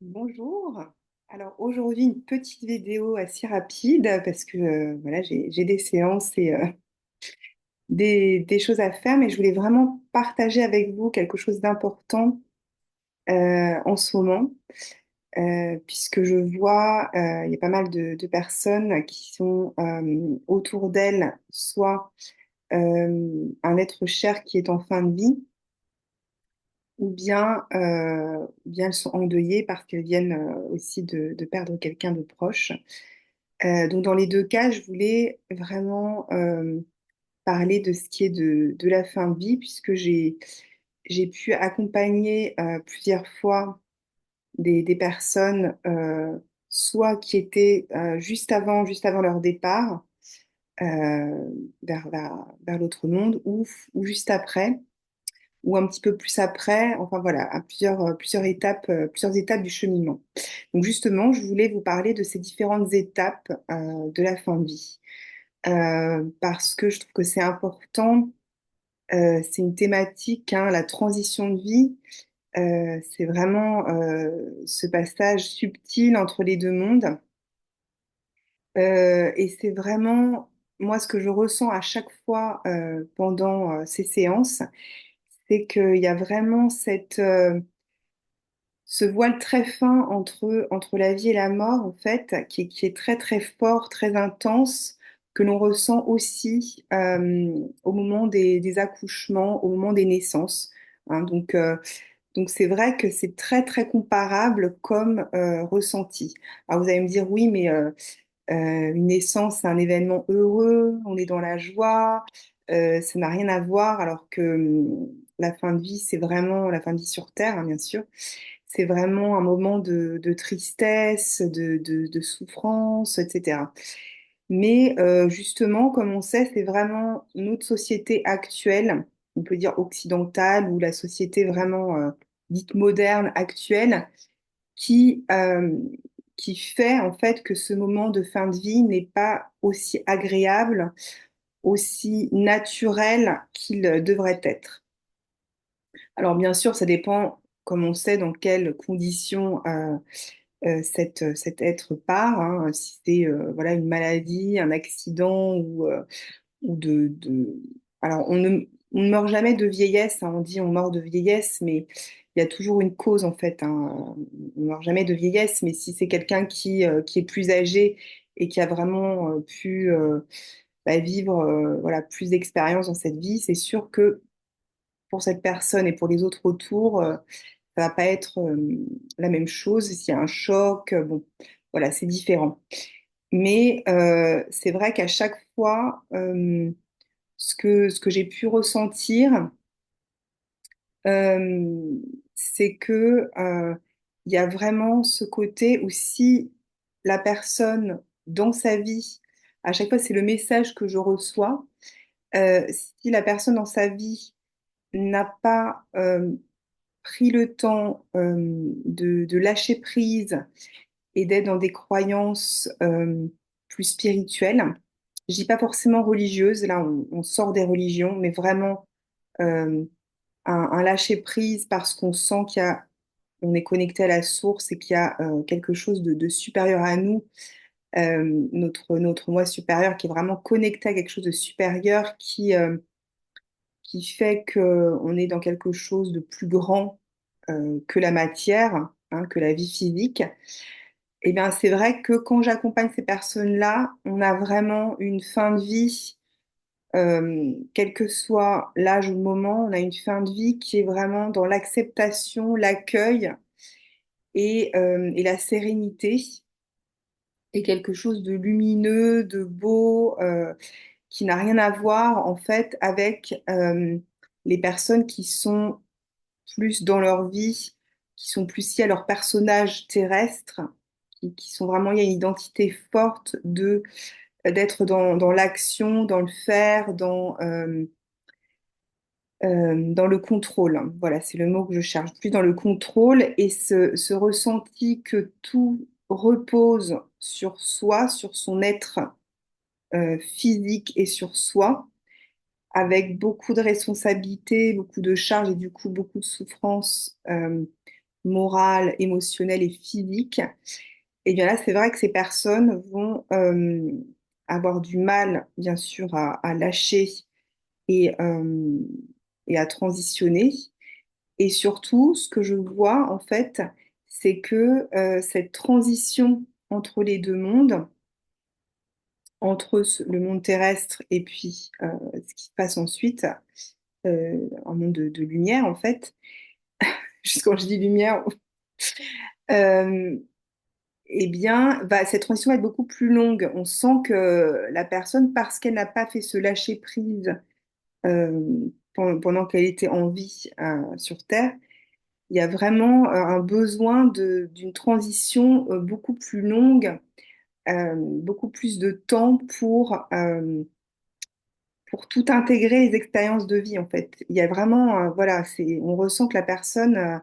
Bonjour. Alors aujourd'hui, une petite vidéo assez rapide parce que voilà, j'ai des séances et des choses à faire, mais je voulais vraiment partager avec vous quelque chose d'important en ce moment, puisque je vois il y a pas mal de personnes qui sont autour d'elles, soit un être cher qui est en fin de vie, ou bien elles sont endeuillées parce qu'elles viennent aussi de perdre quelqu'un de proche. Donc dans les deux cas, je voulais vraiment parler de ce qui est de la fin de vie, puisque j'ai pu accompagner plusieurs fois des personnes, soit qui étaient juste avant leur départ vers l'autre monde, ou juste après, ou un petit peu plus après, enfin voilà, à plusieurs étapes du cheminement. Donc justement, je voulais vous parler de ces différentes étapes de la fin de vie. Parce que je trouve que c'est important. C'est une thématique, hein, la transition de vie. C'est vraiment ce passage subtil entre les deux mondes. Et c'est vraiment, moi, ce que je ressens à chaque fois pendant ces séances, c'est qu'il y a vraiment ce voile très fin entre la vie et la mort, en fait, qui est très, très fort, très intense, que l'on ressent aussi au moment des accouchements, au moment des naissances. Hein. Donc c'est vrai que c'est très, très comparable comme ressenti. Alors vous allez me dire, oui, mais une naissance, c'est un événement heureux, on est dans la joie, ça n'a rien à voir, alors que la fin de vie, c'est vraiment la fin de vie sur Terre, hein, bien sûr. C'est vraiment un moment de tristesse, de souffrance, etc. Mais justement, comme on sait, c'est vraiment notre société actuelle, on peut dire occidentale, ou la société vraiment dite moderne actuelle, qui, euh, qui fait en fait que ce moment de fin de vie n'est pas aussi agréable, aussi naturel qu'il devrait être. Alors bien sûr, ça dépend, comme on sait, dans quelles conditions cet être part, hein, si c'est voilà, une maladie, un accident ou. Alors on ne meurt jamais de vieillesse, hein, on dit on meurt de vieillesse, mais il y a toujours une cause en fait. Hein. On ne meurt jamais de vieillesse, mais si c'est quelqu'un qui est plus âgé et qui a vraiment pu vivre voilà, plus d'expérience dans cette vie, c'est sûr que pour cette personne et pour les autres autour, ça va pas être la même chose. S'il y a un choc, bon, voilà, c'est différent. Mais c'est vrai qu'à chaque fois, ce que j'ai pu ressentir, euh, c'est que il y a vraiment ce côté où si la personne dans sa vie, à chaque fois, c'est le message que je reçois, si la personne dans sa vie n'a pas pris le temps de lâcher prise et d'être dans des croyances plus spirituelles. Je dis pas forcément religieuses, là on sort des religions, mais vraiment euh, un lâcher prise parce qu'on sent on est connecté à la source et qu'il y a quelque chose de supérieur à nous, notre moi supérieur qui est vraiment connecté à quelque chose de supérieur qui fait qu'on est dans quelque chose de plus grand que la matière, hein, que la vie physique. Eh bien, c'est vrai que quand j'accompagne ces personnes-là, on a vraiment une fin de vie, quel que soit l'âge ou le moment, on a une fin de vie qui est vraiment dans l'acceptation, l'accueil et la sérénité, et quelque chose de lumineux, de beau, qui n'a rien à voir en fait avec les personnes qui sont plus dans leur vie, qui sont plus liées à leur personnage terrestre, qui sont vraiment, il y a une identité forte d'être dans l'action, dans le faire, dans le contrôle. Voilà, c'est le mot que je cherche, plus dans le contrôle et ce ressenti que tout repose sur soi, sur son être physique et sur soi, avec beaucoup de responsabilités, beaucoup de charges et du coup beaucoup de souffrance morale, émotionnelle et physique, et bien là, c'est vrai que ces personnes vont avoir du mal, bien sûr, à lâcher et, euh, et à transitionner. Et surtout, ce que je vois, en fait, c'est que cette transition entre les deux mondes, entre le monde terrestre et puis ce qui se passe ensuite, un monde de lumière, en fait, juste quand je dis lumière, euh, eh bien, cette transition va être beaucoup plus longue. On sent que la personne, parce qu'elle n'a pas fait ce lâcher prise euh, pendant qu'elle était en vie sur Terre, il y a vraiment un besoin d'une transition beaucoup plus longue, beaucoup plus de temps pour tout intégrer les expériences de vie, en fait. Il y a vraiment, voilà, on ressent que la personne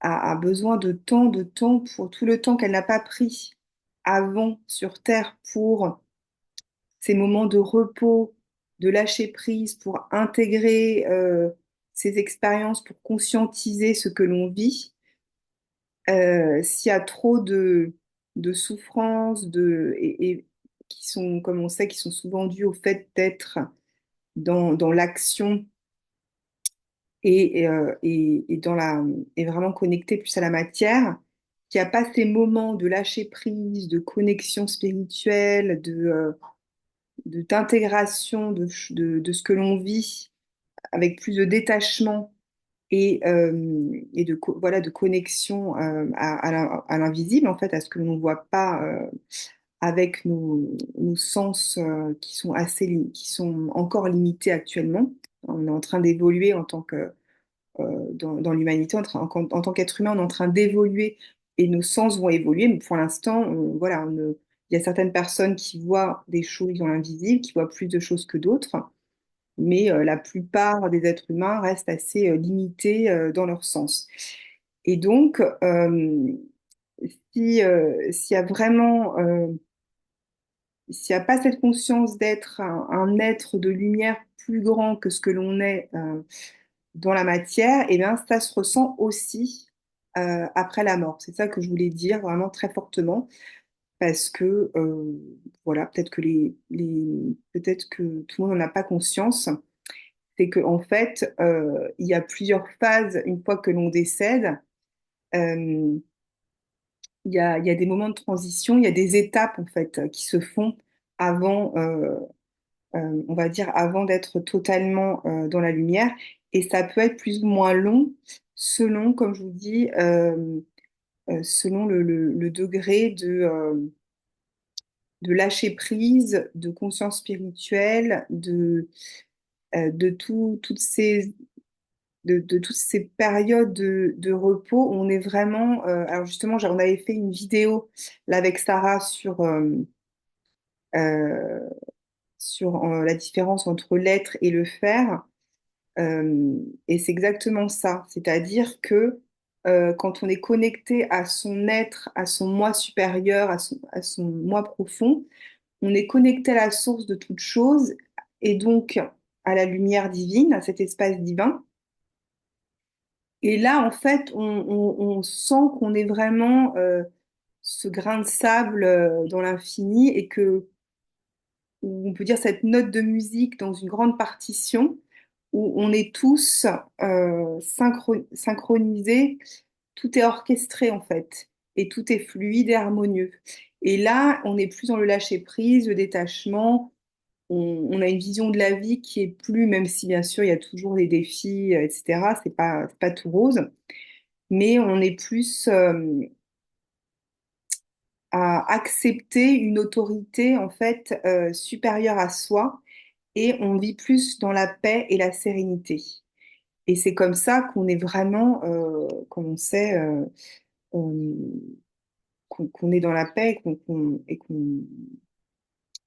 a besoin de temps pour tout le temps qu'elle n'a pas pris avant sur Terre pour ces moments de repos, de lâcher prise, pour intégrer ces expériences, pour conscientiser ce que l'on vit. S'il y a trop de souffrances, et qui sont, comme on sait, qui sont souvent dues au fait d'être dans l'action et vraiment connecté plus à la matière, qu'il n'y a pas ces moments de lâcher prise, de connexion spirituelle, d'intégration de ce que l'on vit avec plus de détachement et voilà, de connexion à l'invisible, en fait, à ce que l'on ne voit pas avec nos sens qui sont qui sont encore limités actuellement. On est en train d'évoluer en tant que dans l'humanité, en tant qu'être humain, on est en train d'évoluer et nos sens vont évoluer, mais pour l'instant, voilà, il y a certaines personnes qui voient des choses dans l'invisible, qui voient plus de choses que d'autres, mais la plupart des êtres humains restent assez limités dans leur sens. Et donc, s'il y a vraiment, s'il n'y a pas cette conscience d'être un être de lumière plus grand que ce que l'on est dans la matière, et bien, ça se ressent aussi après la mort. C'est ça que je voulais dire vraiment très fortement, parce que voilà, peut-être que tout le monde n'en a pas conscience. C'est qu'en fait, il y a plusieurs phases une fois que l'on décède. Euh, il y a des moments de transition, il y a des étapes en fait qui se font avant, on va dire, avant d'être totalement dans la lumière. Et ça peut être plus ou moins long selon, comme je vous dis, selon le degré de lâcher prise, de conscience spirituelle, de toutes ces périodes de repos. On est vraiment. Alors justement, on avait fait une vidéo là avec Sarah euh, sur la différence entre l'être et le faire. Et c'est exactement ça. C'est-à-dire que quand on est connecté à son être, à son moi supérieur, à son moi profond, on est connecté à la source de toute chose et donc à la lumière divine, à cet espace divin. Et là, en fait, on sent qu'on est vraiment ce grain de sable dans l'infini et que, ou on peut dire cette note de musique dans une grande partition où on est tous synchronisés, tout est orchestré en fait, et tout est fluide et harmonieux. Et là, on n'est plus dans le lâcher-prise, le détachement, on a une vision de la vie qui est plus, même si bien sûr il y a toujours des défis, etc., c'est pas tout rose, mais on est plus à accepter une autorité en fait supérieure à soi et on vit plus dans la paix et la sérénité. Et c'est comme ça qu'on est vraiment, comme on sait, qu'on est dans la paix et qu'on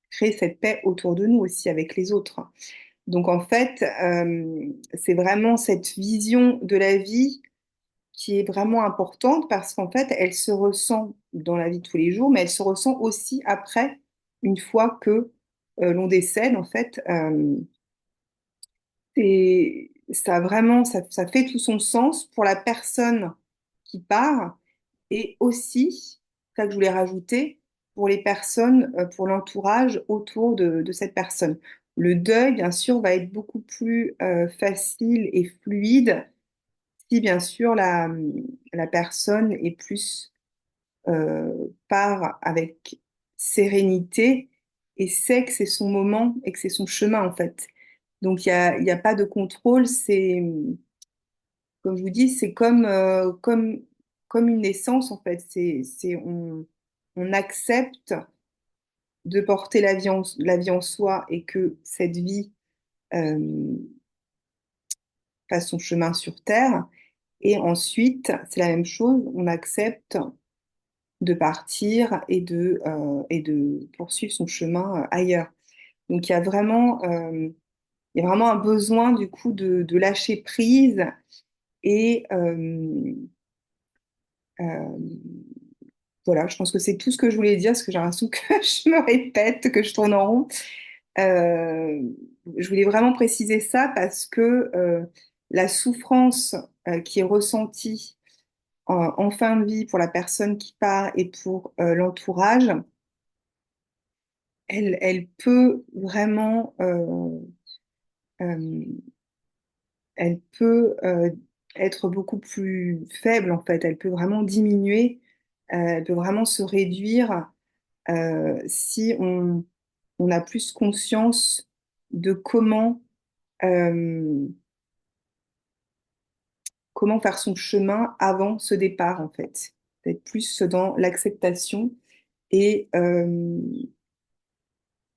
crée cette paix autour de nous aussi avec les autres. Donc en fait, c'est vraiment cette vision de la vie qui est vraiment importante parce qu'en fait, elle se ressent dans la vie de tous les jours, mais elle se ressent aussi après, une fois que l'on décède, en fait. Ça fait tout son sens pour la personne qui part, et aussi, ça que je voulais rajouter, pour les personnes, pour l'entourage autour de cette personne. Le deuil, bien sûr, va être beaucoup plus facile et fluide si, bien sûr, la personne est plus part avec sérénité et sait que c'est son moment et que c'est son chemin, en fait. Donc, il y a pas de contrôle, c'est, comme je vous dis, c'est comme une naissance, en fait. On accepte de porter la vie en soi et que cette vie euh, fasse son chemin sur Terre. Et ensuite, c'est la même chose, on accepte de partir et de poursuivre son chemin ailleurs. Donc il y a vraiment un besoin du coup de lâcher prise et euh, voilà, je pense que c'est tout ce que je voulais dire parce que j'ai l'impression que je me répète, que je tourne en rond. Euh, je voulais vraiment préciser ça parce que la souffrance qui est ressentie en fin de vie pour la personne qui part et pour l'entourage, elle peut vraiment, euh, elle peut être beaucoup plus faible en fait. Elle peut vraiment diminuer, elle peut vraiment se réduire si on a plus conscience de euh, comment faire son chemin avant ce départ en fait. D'être plus dans l'acceptation et,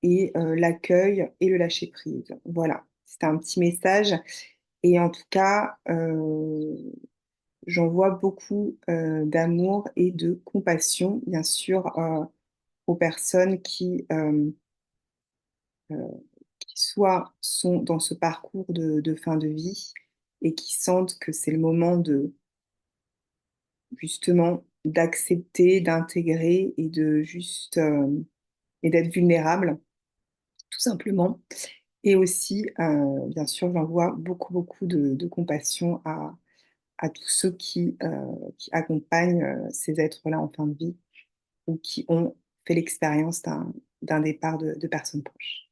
l'accueil et le lâcher prise. Voilà, c'était un petit message. Et en tout cas, j'en vois beaucoup d'amour et de compassion, bien sûr, aux personnes qui soit sont dans ce parcours de fin de vie et qui sentent que c'est le moment de justement d'accepter, d'intégrer et de juste et d'être vulnérable, tout simplement. Et aussi, bien sûr, j'envoie beaucoup de compassion à tous ceux qui accompagnent ces êtres-là en fin de vie ou qui ont fait l'expérience d'un départ de personnes proches.